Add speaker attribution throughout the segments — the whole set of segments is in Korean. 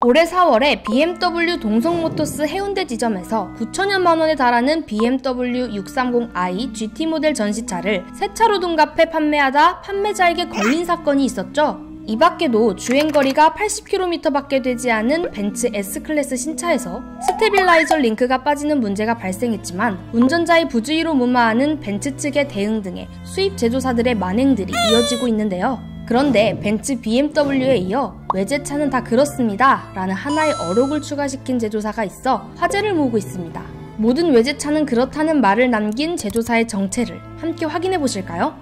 Speaker 1: 올해 4월에 BMW 동성모터스 해운대 지점에서 9천여만 원에 달하는 BMW 630i GT 모델 전시차를 새 차로 둔갑해 판매하다 판매자에게 걸린 사건이 있었죠. 이 밖에도 주행거리가 80km밖에 되지 않은 벤츠 S클래스 신차에서 스테빌라이저 링크가 빠지는 문제가 발생했지만 운전자의 부주의로 무마하는 벤츠 측의 대응 등의 수입 제조사들의 만행들이 이어지고 있는데요. 그런데 벤츠 BMW에 이어 외제차는 다 그렇습니다 라는 하나의 어록을 추가시킨 제조사가 있어 화제를 모으고 있습니다. 모든 외제차는 그렇다는 말을 남긴 제조사의 정체를 함께 확인해 보실까요?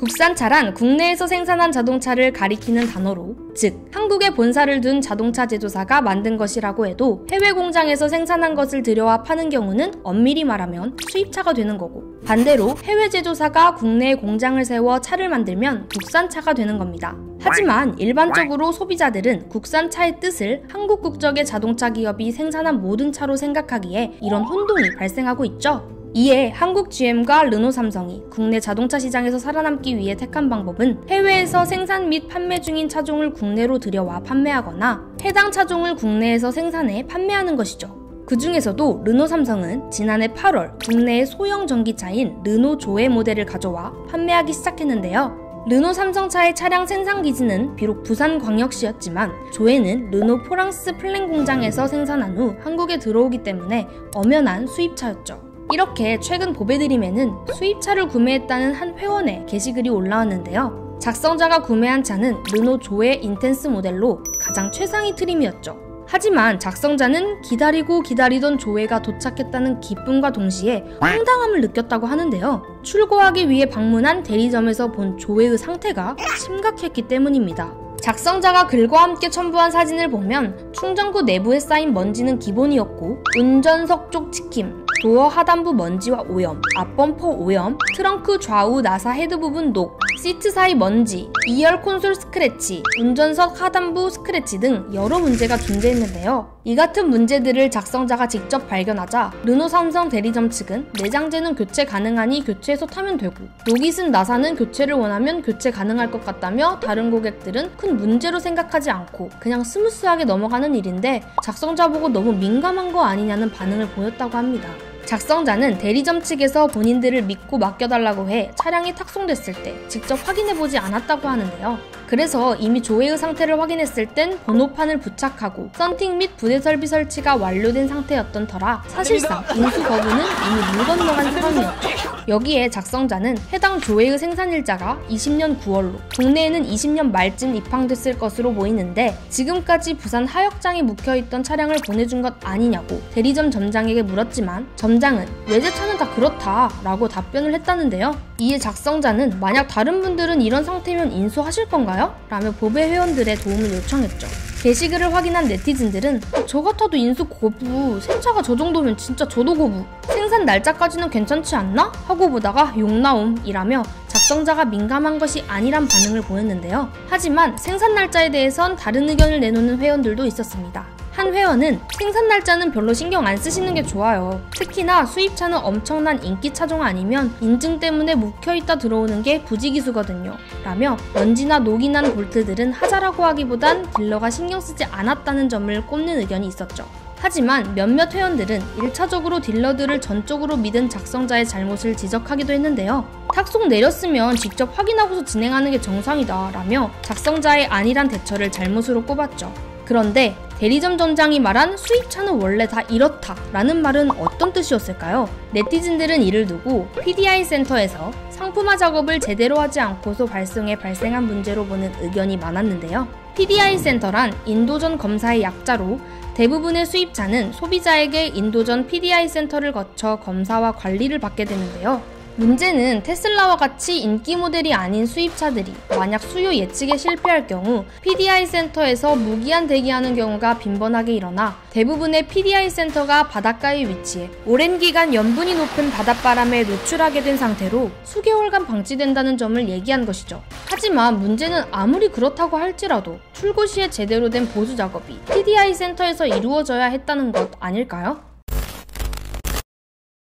Speaker 1: 국산차란 국내에서 생산한 자동차를 가리키는 단어로, 즉 한국에 본사를 둔 자동차 제조사가 만든 것이라고 해도 해외 공장에서 생산한 것을 들여와 파는 경우는 엄밀히 말하면 수입차가 되는 거고, 반대로 해외 제조사가 국내에 공장을 세워 차를 만들면 국산차가 되는 겁니다. 하지만 일반적으로 소비자들은 국산차의 뜻을 한국 국적의 자동차 기업이 생산한 모든 차로 생각하기에 이런 혼동이 발생하고 있죠. 이에 한국 GM과 르노 삼성이 국내 자동차 시장에서 살아남기 위해 택한 방법은 해외에서 생산 및 판매 중인 차종을 국내로 들여와 판매하거나 해당 차종을 국내에서 생산해 판매하는 것이죠. 그 중에서도 르노 삼성은 지난해 8월 국내의 소형 전기차인 르노 조에 모델을 가져와 판매하기 시작했는데요. 르노 삼성차의 차량 생산 기지는 비록 부산광역시였지만 조에는 르노 포랑스 플랭 공장에서 생산한 후 한국에 들어오기 때문에 엄연한 수입차였죠. 이렇게 최근 보배드림에는 수입차를 구매했다는 한 회원의 게시글이 올라왔는데요. 작성자가 구매한 차는 르노 조의 인텐스 모델로 가장 최상위 트림이었죠. 하지만 작성자는 기다리고 기다리던 조회가 도착했다는 기쁨과 동시에 황당함을 느꼈다고 하는데요. 출고하기 위해 방문한 대리점에서 본 조회의 상태가 심각했기 때문입니다. 작성자가 글과 함께 첨부한 사진을 보면 충전구 내부에 쌓인 먼지는 기본이었고 운전석 쪽 치킴, 도어 하단부 먼지와 오염, 앞범퍼 오염, 트렁크 좌우 나사 헤드 부분 녹, 시트 사이 먼지, 2열 콘솔 스크래치, 운전석 하단부 스크래치 등 여러 문제가 존재했는데요. 이 같은 문제들을 작성자가 직접 발견하자 르노 삼성 대리점 측은 내장재는 교체 가능하니 교체해서 타면 되고 녹이 쓴 나사는 교체를 원하면 교체 가능할 것 같다며 다른 고객들은 큰 문제로 생각하지 않고 그냥 스무스하게 넘어가는 일인데 작성자 보고 너무 민감한 거 아니냐는 반응을 보였다고 합니다. 작성자는 대리점 측에서 본인들을 믿고 맡겨달라고 해 차량이 탁송됐을 때 직접 확인해보지 않았다고 하는데요. 그래서 이미 조회의 상태를 확인했을 땐 번호판을 부착하고 썬팅 및 부대 설비 설치가 완료된 상태였던 터라 사실상 인수 거부는 이미 물 건너간 상황이었죠. 여기에 작성자는 해당 조회의 생산일자가 20년 9월로 국내에는 20년 말쯤 입항됐을 것으로 보이는데 지금까지 부산 하역장에 묵혀있던 차량을 보내준 것 아니냐고 대리점 점장에게 물었지만 점장은 외제차는 다 그렇다 라고 답변을 했다는데요. 이에 작성자는 만약 다른 분들은 이런 상태면 인수하실 건가요? 라며 보배 회원들의 도움을 요청했죠. 게시글을 확인한 네티즌들은 저 같아도 인수 거부, 새 차가 저 정도면 진짜 저도 거부, 생산 날짜까지는 괜찮지 않나? 하고 보다가 욕나옴이라며 작성자가 민감한 것이 아니란 반응을 보였는데요. 하지만 생산 날짜에 대해선 다른 의견을 내놓는 회원들도 있었습니다. 한 회원은 생산 날짜는 별로 신경 안 쓰시는 게 좋아요. 특히나 수입차는 엄청난 인기 차종 아니면 인증 때문에 묵혀있다 들어오는 게 부지기수거든요. 라며 먼지나 녹이 난 볼트들은 하자라고 하기보단 딜러가 신경 쓰지 않았다는 점을 꼽는 의견이 있었죠. 하지만 몇몇 회원들은 1차적으로 딜러들을 전적으로 믿은 작성자의 잘못을 지적하기도 했는데요. 탁송 내렸으면 직접 확인하고서 진행하는 게 정상이다 라며 작성자의 안일한 대처를 잘못으로 꼽았죠. 그런데 대리점 점장이 말한 수입차는 원래 다 이렇다 라는 말은 어떤 뜻이었을까요? 네티즌들은 이를 두고 PDI 센터에서 상품화 작업을 제대로 하지 않고서 발생한 문제로 보는 의견이 많았는데요. PDI 센터란 인도전 검사의 약자로 대부분의 수입차는 소비자에게 인도전 PDI 센터를 거쳐 검사와 관리를 받게 되는데요. 문제는 테슬라와 같이 인기 모델이 아닌 수입차들이 만약 수요 예측에 실패할 경우 PDI 센터에서 무기한 대기하는 경우가 빈번하게 일어나 대부분의 PDI 센터가 바닷가에 위치해 오랜 기간 염분이 높은 바닷바람에 노출하게 된 상태로 수개월간 방치된다는 점을 얘기한 것이죠. 하지만 문제는 아무리 그렇다고 할지라도 출고 시에 제대로 된 보수 작업이 PDI 센터에서 이루어져야 했다는 것 아닐까요?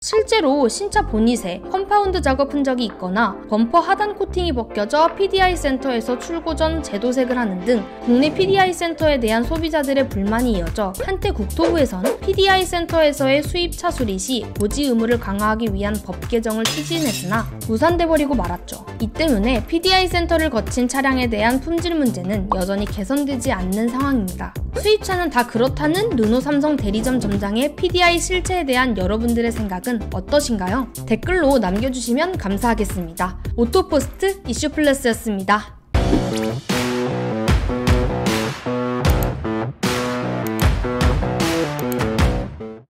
Speaker 1: 실제로 신차 보닛에 컴파운드 작업 흔적이 있거나 범퍼 하단 코팅이 벗겨져 PDI 센터에서 출고 전 재도색을 하는 등 국내 PDI 센터에 대한 소비자들의 불만이 이어져 한때 국토부에선 PDI 센터에서의 수입차 수리 시 고지 의무를 강화하기 위한 법 개정을 추진했으나 무산돼버리고 말았죠. 이 때문에 PDI 센터를 거친 차량에 대한 품질 문제는 여전히 개선되지 않는 상황입니다. 수입차는 다 그렇다는 르노 삼성 대리점 점장의 PDI 실체에 대한 여러분들의 생각은 어떠신가요? 댓글로 남겨주시면 감사하겠습니다. 오토포스트 이슈플러스였습니다.